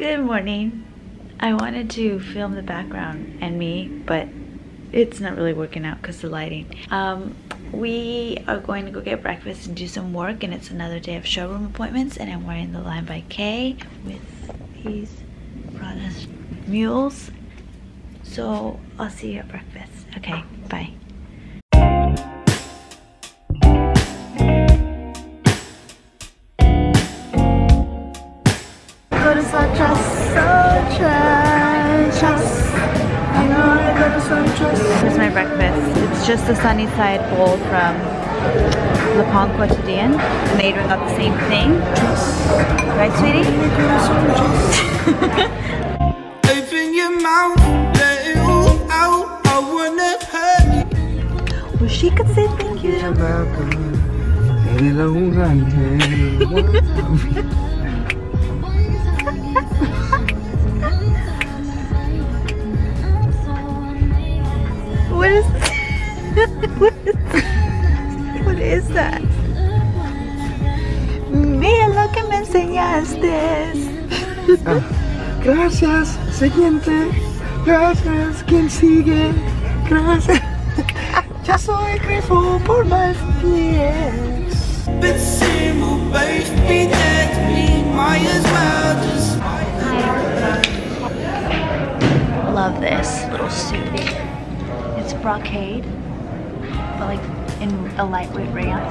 Good morning. I wanted to film the background and me, but it's not really working out because of the lighting. We are going to go get breakfast and do some work, and it's another day of showroom appointments, and I'm wearing the Line by K with these Prada Mules. So I'll see you at breakfast. Okay, bye. Go to Here's my breakfast. It's just a sunny side bowl from Le Pont Quotidien, and Adrian got the same thing. Right, sweetie? Open your mouth, let it all out. I wanna hurt you. Well, she could say thank you. What is what is that? Mira lo que me enseñaste. Gracias, siguiente. Gracias, quien sigue. Gracias. Ya soy grateful por my pies. But see, we'll both be dead. We might as well just. Love this little suit. It's brocade, but like in a lightweight rayon.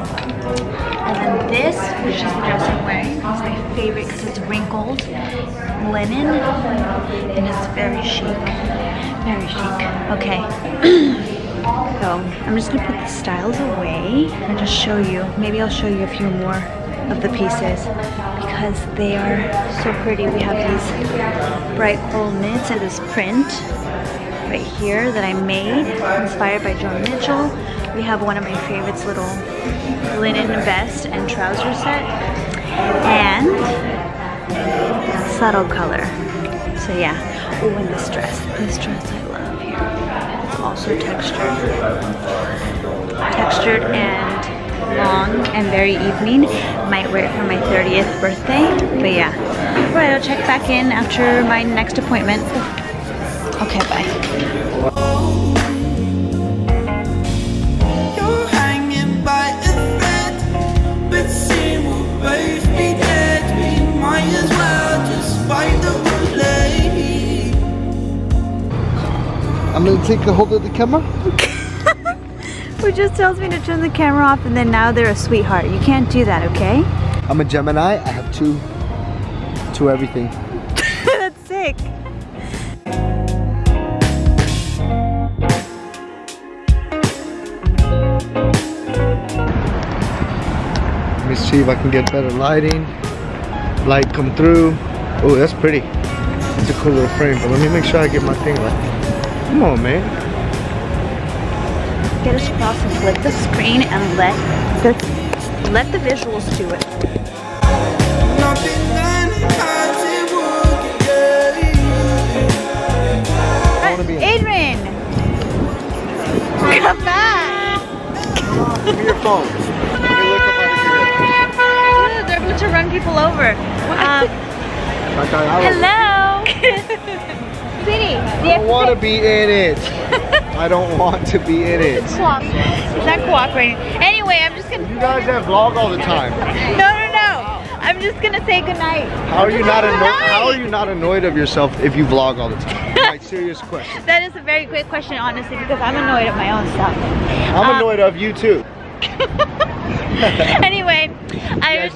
And then this, which is the dress I'm wearing, is my favorite because it's wrinkled linen and it's very chic. Very chic. Okay. So I'm just gonna put the styles away and just show you. Maybe I'll show you a few more of the pieces because they are so pretty. We have these bright coral knits and this print right here that I made, inspired by Joan Mitchell. We have one of my favorites, little linen vest and trouser set, and subtle color. So yeah. Oh, and this dress I love here. It's also textured and long and very evening. Might wear it for my 30th birthday, but yeah. Right, I'll check back in after my next appointment. Okay, bye. You're hanging by a thread, but see, we'll both be dead. We might as well just fight the relay. I'm gonna take a hold of the camera. Who just tells me to turn the camera off and then now they're a sweetheart. You can't do that, okay? I'm a Gemini. I have two everything. That's sick. Let me see if I can get better lighting. Light come through. Oh, that's pretty. It's a cool little frame, but let me make sure I get my thing right. Come on, man. Get us across and flip the screen and let the visuals do it. Adrian! Come back! Give me your phone. Let me look up how to They're about to run people over. Hello! Sweetie, I don't want to be in it. I don't want to be in it. He's not cooperating. Anyway, I'm just gonna. You guys have vlog all the time. No. I'm just gonna say goodnight. How are you not annoyed? How are you not annoyed of yourself if you vlog all the time? Like, serious question. That is a very great question, honestly, because I'm annoyed at my own stuff. I'm annoyed of you too. Anyway, I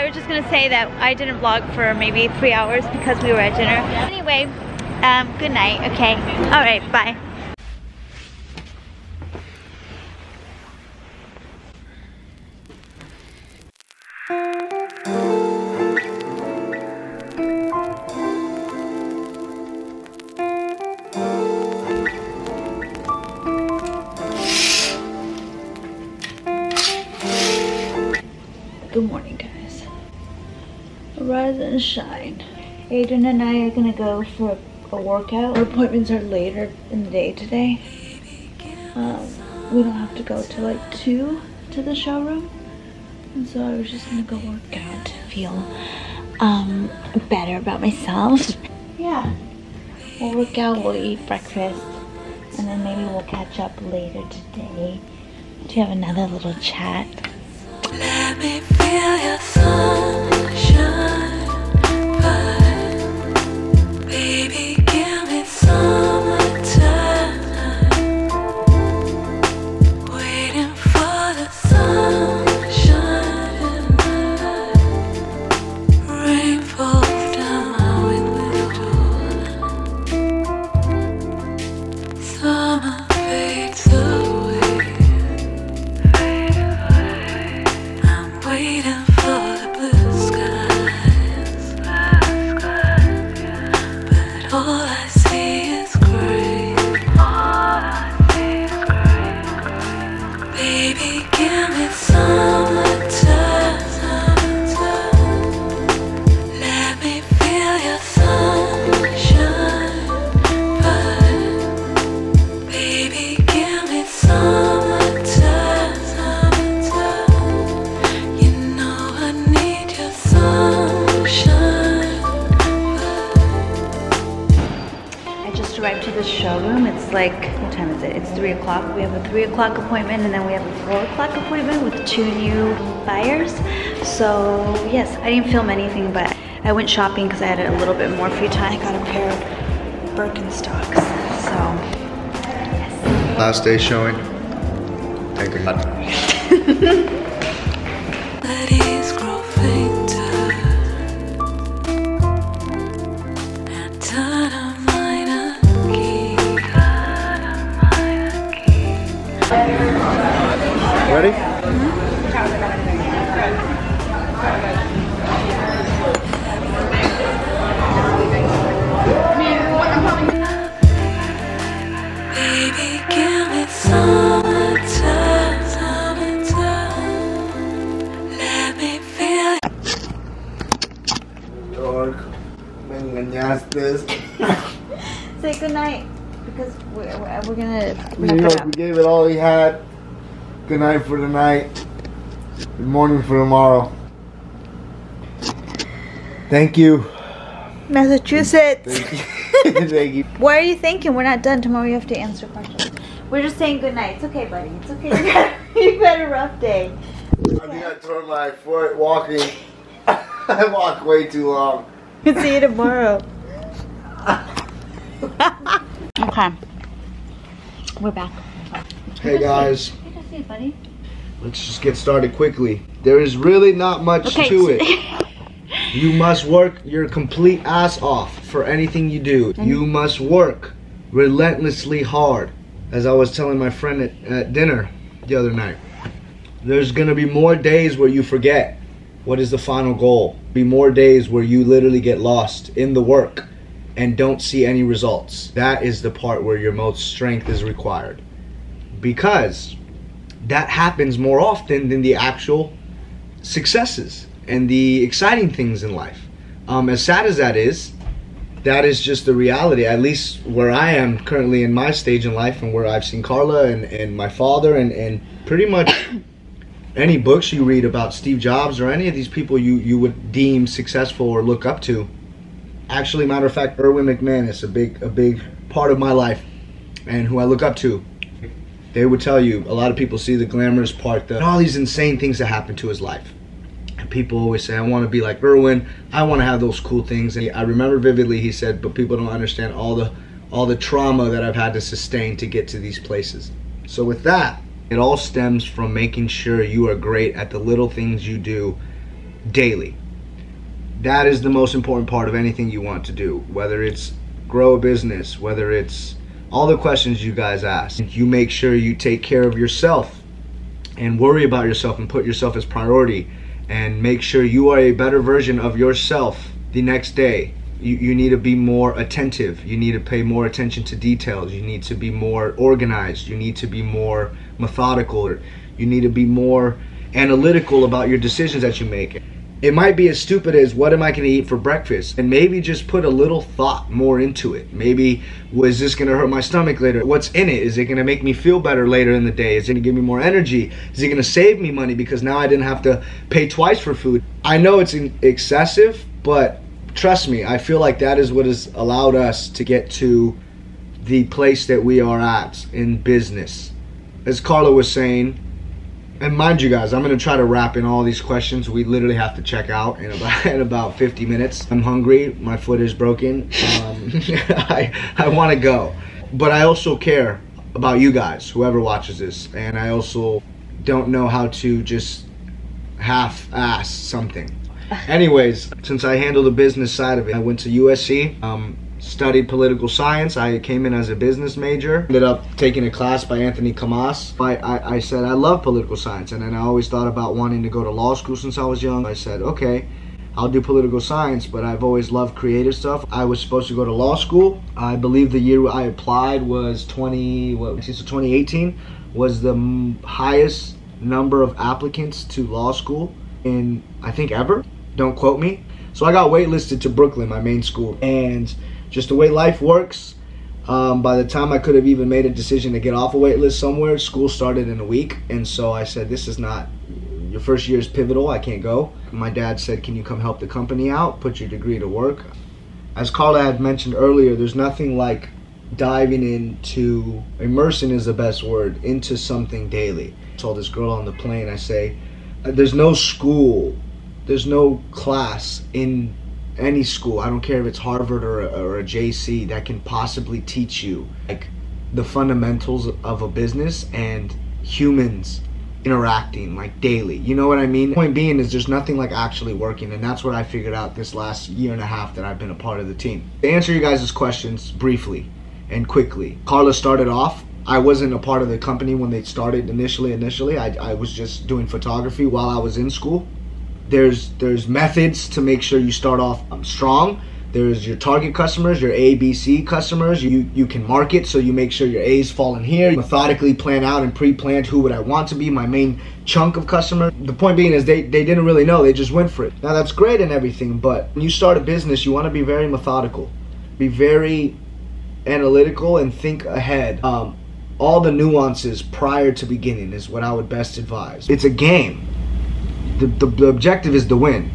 was just gonna say that I didn't vlog for maybe 3 hours because we were at dinner. Anyway, good night. Okay. All right. Bye. Good morning, guys. Rise and shine. Adrian and I are gonna go for a workout. Our appointments are later in the day today. We don't have to go till like 2 to the showroom. And so I was just gonna go work out, feel better about myself. Yeah, we'll work out, we'll eat breakfast, and then maybe we'll catch up later today to have another little chat. Let me feel your sunshine, baby, give me summertime, waiting for the sunshine, rain falls down my window, summer fades away, I'm waiting for the blue skies, but all I see is gray, baby, give me summertime, let me feel your sunshine, baby, give me summertime, you know I need your sunshine. I just arrived to the showroom. It's like, what time is it? It's 3 o'clock. We have a 3 o'clock appointment, and then we have a 4 o'clock appointment with 2 new buyers. So yes, I didn't film anything, but I went shopping because I had a little bit more free time. I got a pair of Birkenstocks. So yes. Last day showing. Thank God. Ladies grow fainter and turn a minor key. Ready? Baby, give me summertime, let me feel. York, me engañaste. Say goodnight, because we're gonna. New York, we gave it all he had. Good night for tonight. Good morning for tomorrow. Thank you. Massachusetts. Thank you. Thank you. Why are you thinking? We're not done. Tomorrow you have to answer questions. We're just saying good night. It's okay, buddy. It's okay. You've had a rough day. I think I tore my foot walking. I walked way too long. See you tomorrow. Okay. We're back. Hey guys, Good to see you, buddy. let's just get started quickly. There is really not much to it. You must work your complete ass off for anything you do. You must work relentlessly hard. As I was telling my friend at dinner the other night, there's gonna be more days where you forget what is the final goal. Be more days where you literally get lost in the work and don't see any results. That is the part where your most strength is required, because that happens more often than the actual successes and the exciting things in life. As sad as that is just the reality, at least where I am currently in my stage in life, and where I've seen Carla and my father and pretty much any books you read about Steve Jobs or any of these people you would deem successful or look up to. Actually, matter of fact, Erwin McManus, a big part of my life and who I look up to. They would tell you, a lot of people see the glamorous part, all these insane things that happen to his life. And people always say, I want to be like Erwin, I want to have those cool things. And I remember vividly he said, but people don't understand all the trauma that I've had to sustain to get to these places. So with that, it all stems from making sure you are great at the little things you do daily. That is the most important part of anything you want to do, whether it's grow a business, whether it's all the questions you guys ask. You make sure you take care of yourself and worry about yourself and put yourself as priority, and make sure you are a better version of yourself the next day. You need to be more attentive. You need to pay more attention to details. You need to be more organized. You need to be more methodical. You need to be more analytical about your decisions that you make. It might be as stupid as what am I going to eat for breakfast? And maybe just put a little thought more into it. Maybe, was this going to hurt my stomach later? What's in it? Is it going to make me feel better later in the day? Is it going to give me more energy? Is it going to save me money because now I didn't have to pay twice for food? I know it's excessive, but trust me, I feel like that is what has allowed us to get to the place that we are at in business. As Carla was saying, and mind you guys, I'm going to try to wrap in all these questions. We literally have to check out in about 50 minutes. I'm hungry. My foot is broken. I want to go. But I also care about you guys, whoever watches this. And I also don't know how to just half-ass something. Anyways, since I handle the business side of it, I went to USC. Studied political science. I came in as a business major. Ended up taking a class by Anthony Camas. I said I love political science, and then I always thought about wanting to go to law school since I was young. I said, okay, I'll do political science, but I've always loved creative stuff. I was supposed to go to law school. I believe the year I applied was 2018 was the highest number of applicants to law school in, I think, ever. Don't quote me. So I got waitlisted to Brooklyn, my main school, and just the way life works, by the time I could have even made a decision to get off a wait list somewhere, school started in a week. And so I said, this is not, your first year is pivotal, I can't go. My dad said, can you come help the company out, put your degree to work? As Carla had mentioned earlier, there's nothing like diving into, immersion is the best word, into something daily. I told this girl on the plane, I say, there's no school, there's no class in any school, I don't care if it's Harvard or a JC, that can possibly teach you like the fundamentals of a business and humans interacting like daily. You know what I mean? Point being is there's nothing like actually working, and that's what I figured out this last year and a half that I've been a part of the team. To answer you guys' questions briefly and quickly, Carla started off, I wasn't a part of the company when they started initially. I was just doing photography while I was in school. There's methods to make sure you start off strong. There's your target customers, your A, B, C customers. You can market, so you make sure your A's fall in here. Methodically plan out and pre-planned who would I want to be my main chunk of customers. The point being is they didn't really know, they just went for it. Now that's great and everything, but when you start a business, you want to be very methodical. Be very analytical and think ahead. All the nuances prior to beginning is what I would best advise. It's a game. The objective is to win,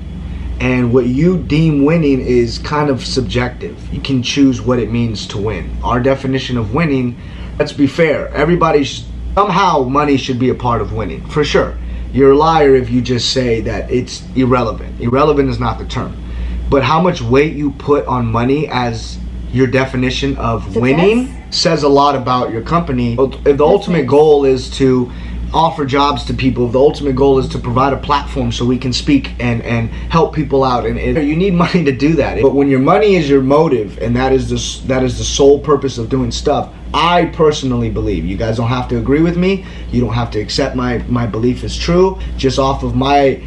and what you deem winning is kind of subjective. You can choose what it means to win. Our definition of winning, let's be fair, everybody somehow money should be a part of winning, for sure. You're a liar if you just say that it's irrelevant. Irrelevant is not the term, but how much weight you put on money as your definition of winning says a lot about your company. If the ultimate goal is to offer jobs to people, the ultimate goal is to provide a platform so we can speak and help people out, and you need money to do that. But when your money is your motive, and that is the sole purpose of doing stuff, I personally believe, you guys don't have to agree with me, you don't have to accept my belief is true, just off of my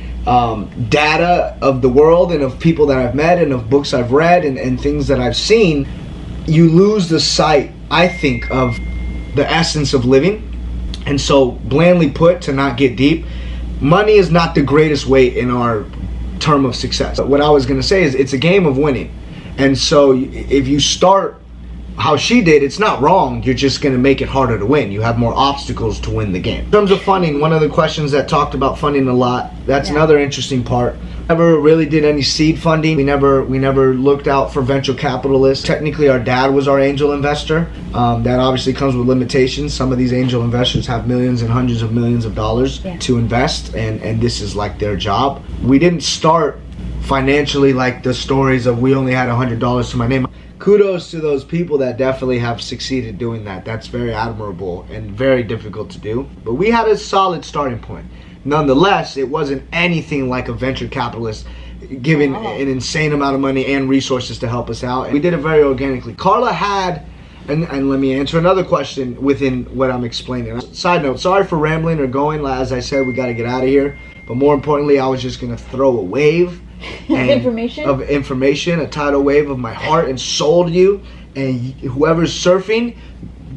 data of the world and of people that I've met and of books I've read and things that I've seen, you lose the sight, I think, of the essence of living. And so, blandly put, to not get deep, money is not the greatest weight in our term of success. What I was going to say is it's a game of winning. And so if you start how she did, it's not wrong. You're just going to make it harder to win. You have more obstacles to win the game. In terms of funding, one of the questions that talked about funding a lot, that's another interesting part. Never really did any seed funding. We never looked out for venture capitalists. Technically, our dad was our angel investor. That obviously comes with limitations. Some of these angel investors have millions and hundreds of millions of dollars to invest, and this is like their job. We didn't start financially like the stories of we only had $100 to my name. Kudos to those people that definitely have succeeded doing that. That's very admirable and very difficult to do. But we had a solid starting point. Nonetheless, it wasn't anything like a venture capitalist giving an insane amount of money and resources to help us out. We did it very organically. Carla had, and let me answer another question within what I'm explaining. Side note, sorry for rambling or going. As I said, we got to get out of here. But more importantly, I was just going to throw a wave of information, a tidal wave of my heart and soul to you. And whoever's surfing,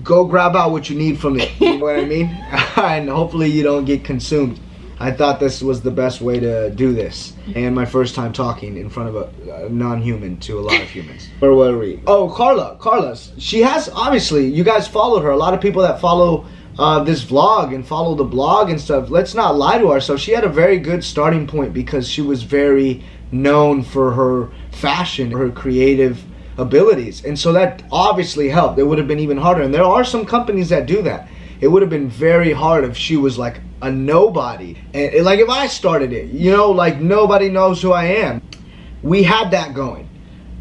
go grab out what you need from it. You know what I mean? And hopefully you don't get consumed. I thought this was the best way to do this. And my first time talking in front of a non-human to a lot of humans. Where were we? Oh, Carla. She has, obviously, you guys followed her. A lot of people that follow this vlog and follow the blog and stuff. Let's not lie to ourselves. She had a very good starting point because she was very known for her fashion, her creative abilities. And so that obviously helped. It would have been even harder. And there are some companies that do that. It would have been very hard if she was like a nobody. And like if I started it, you know, like nobody knows who I am. We had that going.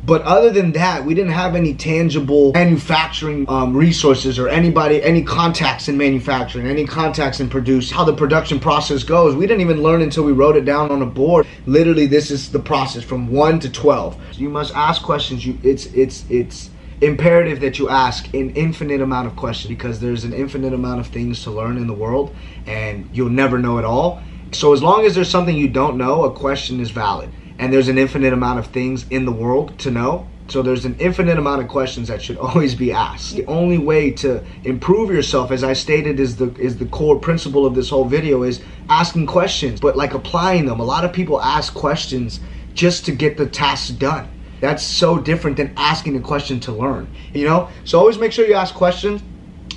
But other than that, we didn't have any tangible manufacturing resources or any contacts in manufacturing, any contacts in produce, how the production process goes. We didn't even learn until we wrote it down on a board. Literally, this is the process from 1 to 12. You must ask questions. It's imperative that you ask an infinite amount of questions because there's an infinite amount of things to learn in the world and you'll never know it all. So as long as there's something you don't know, a question is valid. And there's an infinite amount of things in the world to know. So there's an infinite amount of questions that should always be asked. The only way to improve yourself, as I stated, is the core principle of this whole video, is asking questions, but like applying them. A lot of people ask questions just to get the tasks done. That's so different than asking a question to learn, you know? So always make sure you ask questions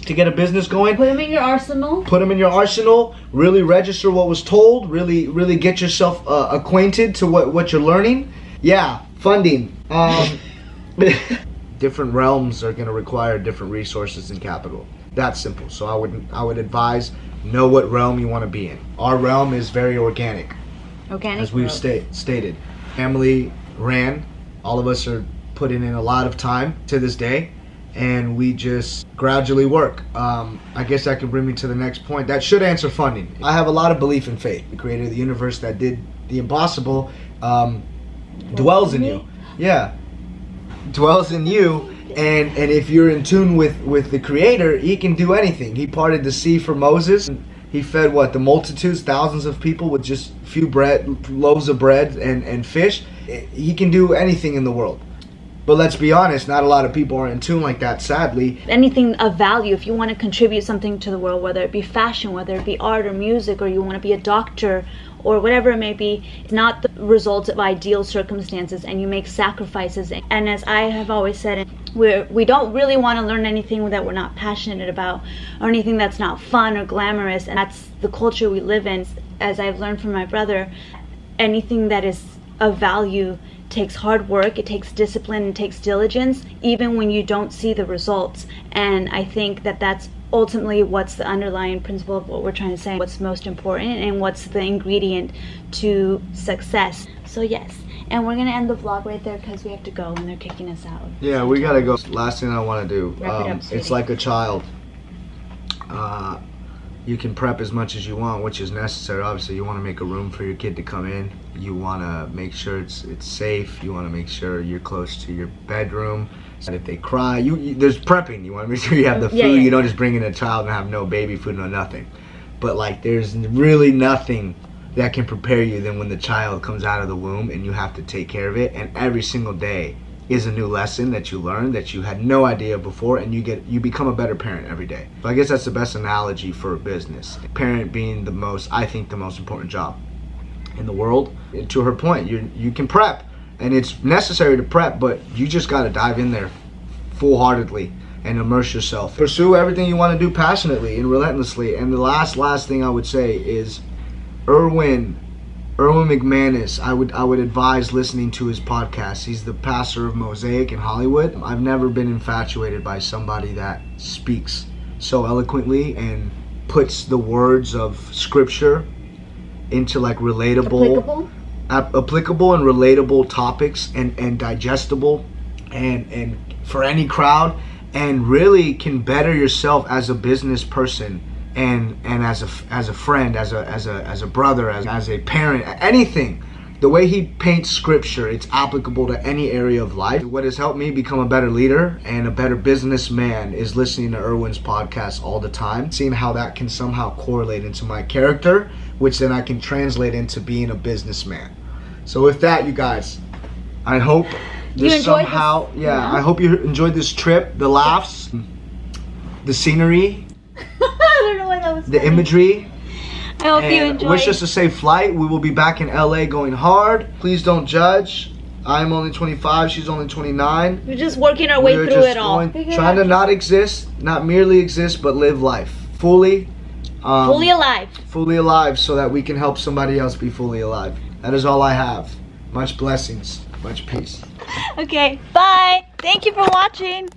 to get a business going. Put them in your arsenal. Put them in your arsenal. Really register what was told. Really get yourself acquainted to what you're learning. Yeah, funding. Different realms are going to require different resources and capital. That's simple. So I would advise, know what realm you want to be in. Our realm is very organic. Organic. As we've stated. Family ran. All of us are putting in a lot of time to this day. And we just gradually work. I guess that can bring me to the next point. That should answer funding. I have a lot of belief in fate. The creator of the universe that did the impossible dwells in you. Yeah. Dwells in you. And if you're in tune with the creator, he can do anything. He parted the sea for Moses. He fed what? The multitudes, thousands of people with just a few loaves of bread and fish. He can do anything in the world. But let's be honest, not a lot of people are in tune like that, sadly. Anything of value, if you want to contribute something to the world, whether it be fashion, whether it be art or music, or you want to be a doctor, or whatever it may be, it's not the result of ideal circumstances, and you make sacrifices. And as I have always said, we don't really want to learn anything that we're not passionate about, or anything that's not fun or glamorous, and that's the culture we live in. As I've learned from my brother, anything that is of value takes hard work, it takes discipline, it takes diligence, even when you don't see the results. And I think that that's ultimately what's the underlying principle of what we're trying to say, what's most important and what's the ingredient to success. So yes, and we're gonna end the vlog right there because we have to go and they're kicking us out. Yeah, we gotta go. Last thing I want to do, Wrap it up, sweetie. It's like a child. You can prep as much as you want, which is necessary. Obviously, you want to make a room for your kid to come in. You want to make sure it's safe. You want to make sure you're close to your bedroom. And if they cry, there's prepping. You want to make sure you have the food. Yeah. You don't just bring in a child and have no baby food, no nothing. But like, there's really nothing that can prepare you than when the child comes out of the womb and you have to take care of it. And every single day is a new lesson that you learn that you had no idea before, and you become a better parent every day. So I guess that's the best analogy for a business. Parent being the most important job in the world. And to her point, you can prep, and it's necessary to prep, but you just got to dive in there full-heartedly and immerse yourself. Pursue everything you want to do passionately and relentlessly. And the last thing I would say is Erwin McManus, I would advise listening to his podcast. He's the pastor of Mosaic in Hollywood. I've never been infatuated by somebody that speaks so eloquently and puts the words of scripture into like applicable and relatable topics and digestible and for any crowd, and really can better yourself as a business person. And as a friend, as a brother, as a parent, anything. The way he paints scripture, it's applicable to any area of life. What has helped me become a better leader and a better businessman is listening to Erwin's podcast all the time, seeing how that can somehow correlate into my character, which then I can translate into being a businessman. So with that, you guys, I hope this somehow, I hope you enjoyed this trip, the laughs, the scenery. I don't know why that was the funny. Imagery. I hope you enjoy. Wish us a safe flight. We will be back in LA going hard. Please don't judge. I'm only 25, she's only 29. We're just working our way through it all. Trying to not exist, not merely exist, but live life. Fully alive. Fully alive, so that we can help somebody else be fully alive. That is all I have. Much blessings, much peace. Okay, bye. Thank you for watching.